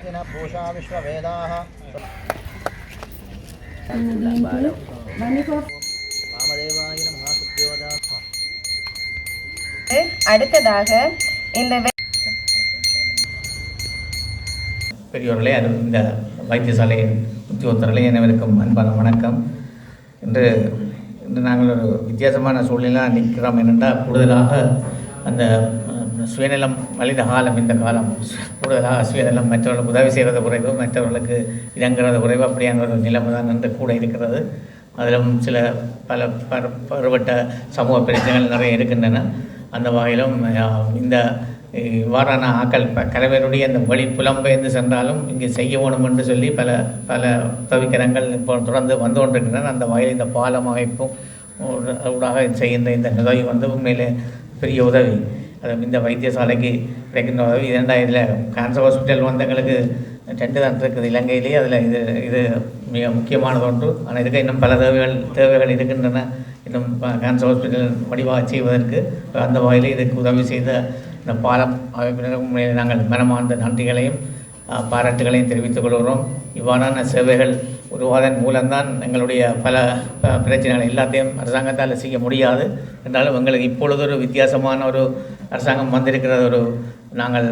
பூஷா விஸ்வவேதாः வாமதேவாய நமः சுத்யோதா. அடுத்ததாக இந்த பெரியோர்களே, இந்த வைத்தியசாலையின் உத்தியோகத்தர்களே அனைவருக்கும் அன்பான வணக்கம். இன்று நாங்கள் ஒரு வித்தியாசமான சூழ்நிலை நிற்கிறோம். என்னென்றால் கூடுதலாக அந்த சுயநலம் மனித காலம், இந்த காலம் கூடுதலாக சுயநலம், மற்றவர்களுக்கு உதவி செய்கிறது குறைவு, மற்றவர்களுக்கு இறங்குறது குறைவு, அப்படியான ஒரு நிலைமை தான் என்று கூட இருக்கிறது. அதிலும் சில பல பருவட்ட சமூக பிரச்சனைகள் நிறைய இருக்கின்றன. அந்த வகையிலும் இந்த இவ்வாறான ஆக்கள் கலைவருடைய இந்த வழி புலம்பெயர்ந்து சென்றாலும் இங்கே செய்ய வேணும் என்று சொல்லி பல பல உதவிக்கரங்கள் இப்போ தொடர்ந்து வந்து கொண்டிருக்கின்றன. அந்த வகையில் இந்த பாலம் அமைப்பும் ஊடாக செய்கின்ற இந்த உதவி வந்து உண்மையிலே பெரிய உதவி. அது இந்த வைத்தியசாலைக்கு கிடைக்கின்ற உதவி. இதில் கேன்சர் ஹாஸ்பிட்டல் வந்தவங்களுக்கு 2 தான் இருக்குது இலங்கையிலேயே. அதில் இது மிக முக்கியமானது ஒன்று. ஆனால் இதுக்கு இன்னும் பல தேவைகள் இருக்கின்றன. இன்னும் கேன்சர் ஹாஸ்பிட்டல் வடிவாக செய்வதற்கு அந்த வகையில் இதுக்கு உதவி செய்த இந்த பாலம் அமைப்பினருக்கு நாங்கள் மனமார்ந்த நன்றிகளையும் பாராட்டுகளையும் தெரிவித்துக் கொள்கிறோம். இவ்வாறான சேவைகள் உருவாதன் மூலம்தான் எங்களுடைய பல பிரச்சனைகள் எல்லாத்தையும் அரசாங்கத்தால் செய்ய முடியாது. என்றாலும் எங்களுக்கு இப்பொழுது ஒரு வித்தியாசமான ஒரு அரசாங்கம் வந்திருக்கிறது. நாங்கள்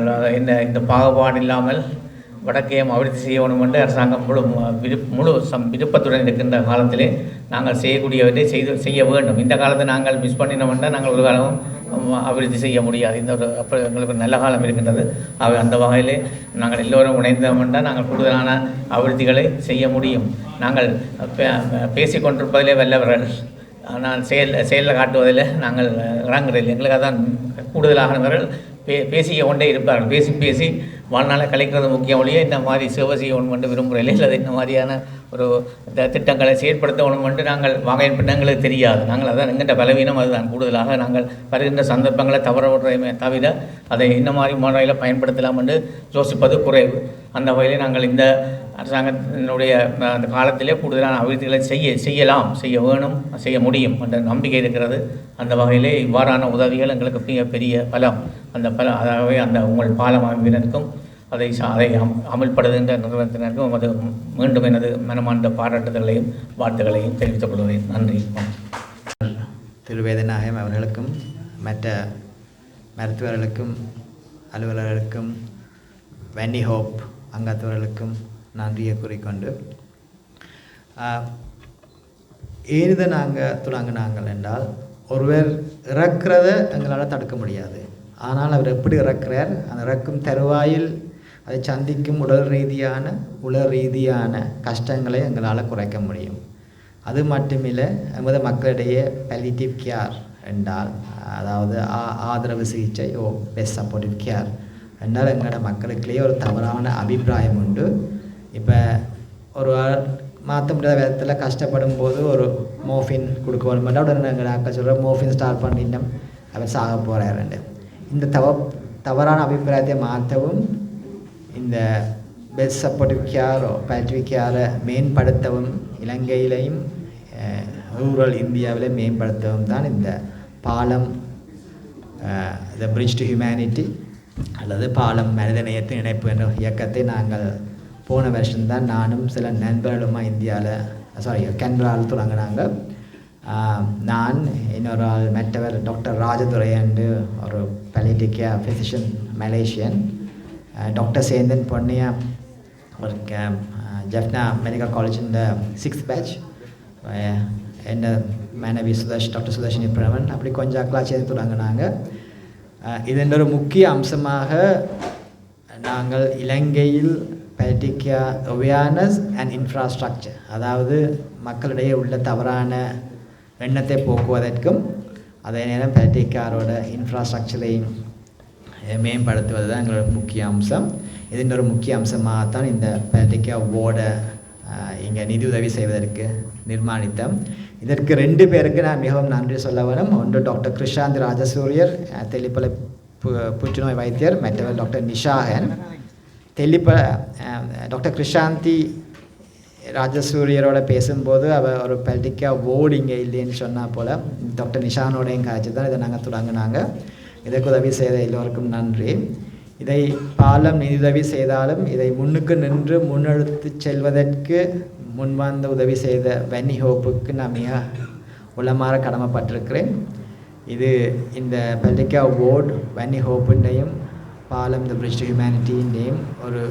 இந்த பாகுபாடு இல்லாமல் வடக்கையும் அபிவிருத்தி செய்யணும் என்று அரசாங்கம் முழு விருப்பத்துடன் இருக்கின்ற காலத்திலே நாங்கள் செய்யக்கூடியவற்றை செய்ய வேண்டும். இந்த காலத்தை நாங்கள் மிஸ் பண்ணினோம்னா நாங்கள் ஒரு காலமும் அபிவிருத்தி செய்ய முடியாது. இந்த ஒரு அப்போ எங்களுக்கு நல்ல காலம் இருக்கின்றது. அந்த வகையிலே நாங்கள் எல்லோரும் இணைந்தோம்னா நாங்கள் கூடுதலான அபிவிருத்திகளை செய்ய முடியும். நாங்கள் பேசிக்கொண்டிருப்பதிலே வல்லவர்கள், ஆனால் செயலில் காட்டுவதில் நாங்கள் இறங்குறதில்லை. எங்களுக்கு அதான் கூடுதலானவர்கள் பேசிக்க கொண்டே இருப்பார்கள். பேசி வாழ்நாளை கலைக்கிறது முக்கியம் ஒழிய இந்த மாதிரி சேவை செய்யணும் என்று விரும்புகிறதில்லை. இல்லை இந்த மாதிரியான ஒரு திட்டங்களை செயற்படுத்தணும் என்று நாங்கள் வாகையின் பின்னங்களுக்கு தெரியாது. நாங்கள் அதான் எங்கிட்ட பலவீனம் அதுதான். கூடுதலாக நாங்கள் வருகின்ற சந்தர்ப்பங்களை தவற விடுறதுமே தவிர அதை இந்த மாதிரி முறையில் பயன்படுத்தலாம் என்று யோசிப்பது குறைவு. அந்த வகையிலே நாங்கள் இந்த அரசாங்கத்தினுடைய அந்த காலத்திலே கூடுதலான அபிவிருத்திகளை செய்ய வேணும், செய்ய முடியும் என்ற நம்பிக்கை இருக்கிறது. அந்த வகையிலே இவ்வாறான உதவிகள் எங்களுக்கு பெரிய பலம். அந்த பலம் அதாகவே அந்த உங்கள் பாலம் அமைப்பினருக்கும் அதை அமல்படுகின்ற நிறுவனத்தினருக்கும் அது மீண்டும் எனது மனமார்ந்த பாராட்டுதல்களையும் வாழ்த்துக்களையும் தெரிவித்துக் கொள்கிறேன். நன்றி. திருவேதநாயகம் அவர்களுக்கும் மற்ற மருத்துவர்களுக்கும் அலுவலர்களுக்கும் வென்னி ஹோப் அங்கத்தவர்களுக்கும் நன்றியை கூறிக்கொண்டு ஏனிதை நாங்கள் தொடங்கினாங்கள் என்றால் ஒருவர் இறக்கிறத எங்களால் தடுக்க முடியாது. ஆனால் அவர் எப்படி இறக்கிறார், அந்த இறக்கும் தருவாயில் அதை சந்திக்கும் உடல் ரீதியான கஷ்டங்களை எங்களால் குறைக்க முடியும். அது மட்டுமில்லை, நமது மக்களிடையே பாலியேட்டிவ் கேர் என்றால், அதாவது ஆதரவு சிகிச்சை பெஸ்ட் சப்போர்ட்டிவ் கேர் என்றால் எங்களோட மக்களுக்குள்ளேயே ஒரு தவறான அபிப்பிராயம் உண்டு. இப்போ ஒரு மாற்ற முடியாத விதத்தில் கஷ்டப்படும் போது ஒரு மோஃபின் கொடுக்கணுமெண்டா உடனே எங்கள் அக்கா சொல்கிற மோஃபின் ஸ்டார்ட் பண்ணிட்டோம் அவர் சாக போகிறாருண்டு. இந்த தவறான அபிப்பிராயத்தை மாற்றவும், இந்த பெஸ்ட் சப்போர்ட்டிவ் கேர் பாலியேட்டிவ் கேரை மேம்படுத்தவும், இலங்கையிலையும் ரூரல் இந்தியாவிலையும் மேம்படுத்தவும் தான் இந்த பாலம் த பிரிட்ஜ் டு ஹியூமனிட்டி அல்லது பாலம் மனிதநேயத்தின் இணைப்பு என்ற இயக்கத்தை நாங்கள் போன வருஷம்தான் நானும் சில நண்பர்களுமா கேன்பராவில் தொடங்கினாங்க. நான் இன்னொரு ஆள் மற்றவர் டாக்டர் ராஜதுரை என்று ஒரு palliative care physician Malaysian, doctor Senthan Ponniah ஒரு ஜெஃப்னா மெடிக்கல் காலேஜின் 6th batch, என்ன மாணவி டாக்டர் சுதர்ஷினி பிரமன், அப்படி கொஞ்சம் அக்கலா சேர்ந்து தொடங்கினாங்க. இதன் ஒரு முக்கிய அம்சமாக நாங்கள் இலங்கையில் palliative care awareness and infrastructure, அதாவது மக்களிடையே உள்ள தவறான எண்ணத்தை போக்குவதற்கும் அதே நேரம் பாலியேட்டிவ் கேரோட இன்ஃப்ராஸ்ட்ரக்சரையும் மேம்படுத்துவது தான் எங்களோட முக்கிய அம்சம். இதன் ஒரு முக்கிய அம்சமாகத்தான் இந்த பாலியேட்டிவ் கேர் வார்டை இங்கே நிதி உதவி செய்வதற்கு நிர்மாணித்தோம். இதற்கு 2 பேருக்கு நான் மிகவும் நன்றி சொல்ல வேணும். ஒன்று டாக்டர் கிருஷாந்த் ராஜசூரியர், தெல்லிப்பளை புற்றுநோய் வைத்தியர், மற்றவர் டாக்டர் நிஷாகன். டாக்டர் கிருஷாந்தி ராஜசூரியரோட பேசும்போது அவர் ஒரு பாலியேட்டிவ் கேர் வார்டு இங்கே இல்லைன்னு சொன்னால் போல் டாக்டர் நிஷானோடையும் காய்ச்சி தான் இதை நாங்கள் தொடங்கினாங்க. இதற்கு உதவி செய்த எல்லோருக்கும் நன்றி. இதை பாலம் நிதியுதவி செய்தாலும் இதை முன்னுக்கு நின்று முன்னெடுத்து செல்வதற்கு முன்வந்த உதவி செய்த வன்னி ஹோப்புக்கு நான் மிக உளமாற கடமைப்பட்டிருக்கிறேன். இது இந்த பெல்டிகா அவார்டு வன்னி ஹோப்புன்றையும் பாலம் த பிரிட்ஜ் டு ஹியூமனிட்டின்றையும் ஒரு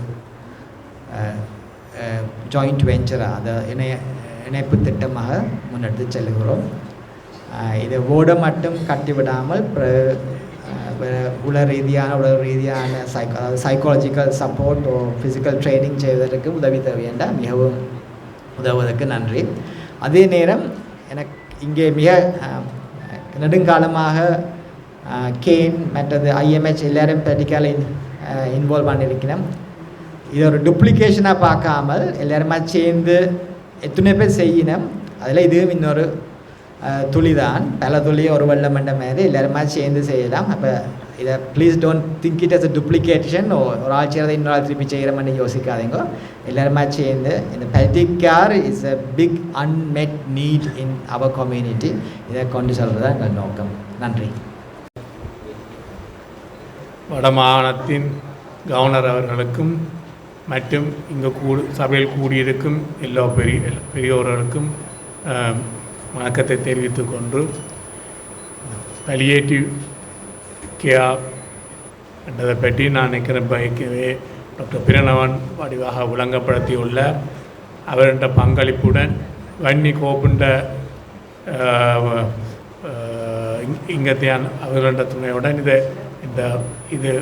ஜாயிண்ட் வெஞ்சராக அதை இணைப்பு திட்டமாக முன்னெடுத்து செல்கிறோம். இதை ஓட மட்டும் கட்டிவிடாமல் உடல் ரீதியான சைக்காலஜிக்கல் சப்போர்ட் ஃபிசிக்கல் ட்ரைனிங் செய்வதற்கு உதவி தேவையென்றா மிகவும் உதவுவதற்கு நன்றி. அதே நேரம் எனக்கு இங்கே மிக நெடுங்காலமாக கேன் மற்றது IMH எல்லாரும் பெல்டிகாவில் இன்வால்வ் பண்ணியிருக்கிறோம். இது ஒரு டூப்ளிகேஷனாக பார்க்காமல் எல்லாருமா சேர்ந்து எத்தனை பேர் செய்யணும். அதில் இதுவும் இன்னொரு துளி தான், பல துளி ஒரு வெள்ளம் என்ற மாதிரி எல்லாருமா சேர்ந்து செய்யலாம். அப்போ இதை please don't think it as a duplication. ஒரு ஆள் செய்கிறத இன்னொரு ஆள் திருப்பி செய்கிறோம்னு யோசிக்காதீங்க. எல்லாருமா சேர்ந்து இந்த பெல்டிகார் is a big unmet need in our community. இதை கொண்டு செல்வது தான் எங்கள் நோக்கம். நன்றி. வடமாகாணத்தின் கவர்னர் அவர்களுக்கும் மற்றும் இங்கு சபையில் கூடியிருக்கும் எல்லா பெரியோர்களுக்கும் வணக்கத்தை தெரிவித்துக் கொண்டு பலியேட்டிவ் கேர் என்றதை பற்றி நான் நினைக்கிறேன் டாக்டர் பிரணவன் வடிவாக விளங்கப்படுத்தியுள்ள அவருடைய பங்களிப்புடன் வன்னி கோப்புண்ட இங்கத்தையான அவர்களுடைய துணையுடன் இது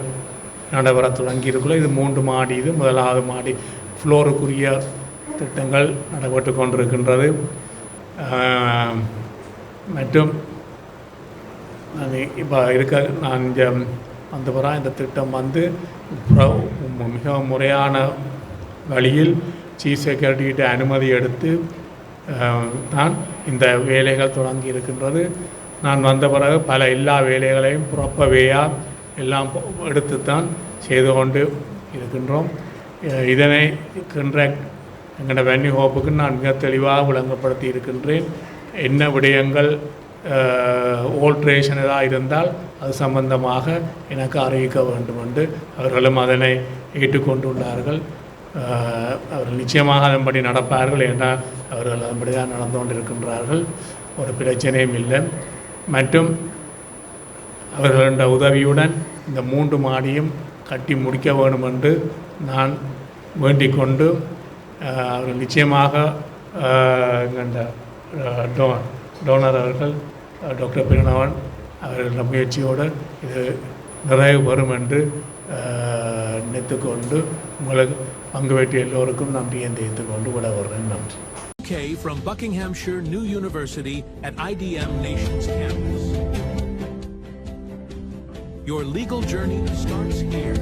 நடைபெற தொடங்கியிருக்குள்ள இது 3 மாடி, இது முதலாவது மாடி ஃப்ளோருக்குரிய திட்டங்கள் நடைபெற்று கொண்டிருக்கின்றது. மற்றும் இப்போ நான் இங்கே வந்த பிறகு இந்த திட்டம் மிக முறையான வழியில் சீஃப் செக்ரட்டரிகிட்ட அனுமதி எடுத்து தான் இந்த வேலைகள் தொடங்கி இருக்கின்றது. நான் வந்த பிறகு எல்லா வேலைகளையும் ப்ராப்பர்வேயாக எல்லாம் எடுத்துத்தான் செய்து கொண்டு இருக்கின்றோம். இதனை கண்ட்ராக்ட் எங்களோட வன்னி ஹோப்புக்கு நான் மிக தெளிவாக விளங்கப்படுத்தி இருக்கின்றேன். என்ன விடயங்கள் ஆல்ட்ரேஷன் ஏதாவது இருந்தால் அது சம்பந்தமாக எனக்கு அறிவிக்க வேண்டும் என்று அவர்களும் அதனை ஏற்றுக்கொண்டுள்ளார்கள். அவர்கள் நிச்சயமாக அதன்படி நடப்பார்கள். ஏன்னால் அவர்கள் அதன்படி தான் நடந்து கொண்டிருக்கின்றார்கள். ஒரு பிரச்சனையும் இல்லை. மற்றும் அவர்களுடைய உதவியுடன் இந்த 3 மாடியும் கட்டி முடிக்க வேண்டும் என்று நான் வேண்டிக் கொண்டு அவர்கள் நிச்சயமாக டோனர் அவர்கள் டாக்டர் பிரணவன் அவர்கள முயற்சியோடு இது நிறைவு வரும் என்று நினைத்துக்கொண்டு உங்களுக்கு பங்கு பெற்ற எல்லோருக்கும் நன்றியை தெரிவித்துக் கொண்டு விட வருகிறேன். நன்றி. From Buckinghamshire New University at IDM Nations Campus. Your legal journey starts here.